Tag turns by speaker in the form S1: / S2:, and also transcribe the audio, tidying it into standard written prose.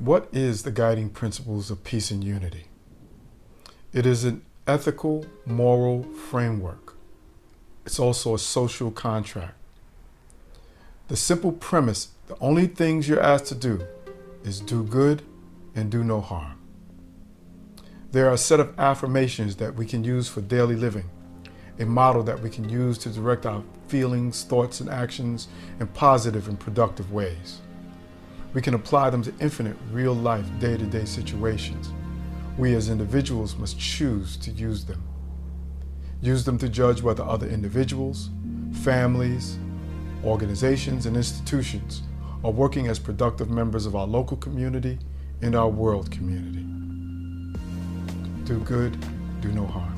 S1: What is the guiding principles of peace and unity? It is an ethical, moral framework. It's also a social contract. The simple premise, the only things you're asked to do is do good and do no harm. There are a set of affirmations that we can use for daily living, a model that we can use to direct our feelings, thoughts, and actions in positive and productive ways. We can apply them to infinite real-life, day-to-day situations. We as individuals must choose to use them. Use them to judge whether other individuals, families, organizations, and institutions are working as productive members of our local community and our world community. Do good, do no harm.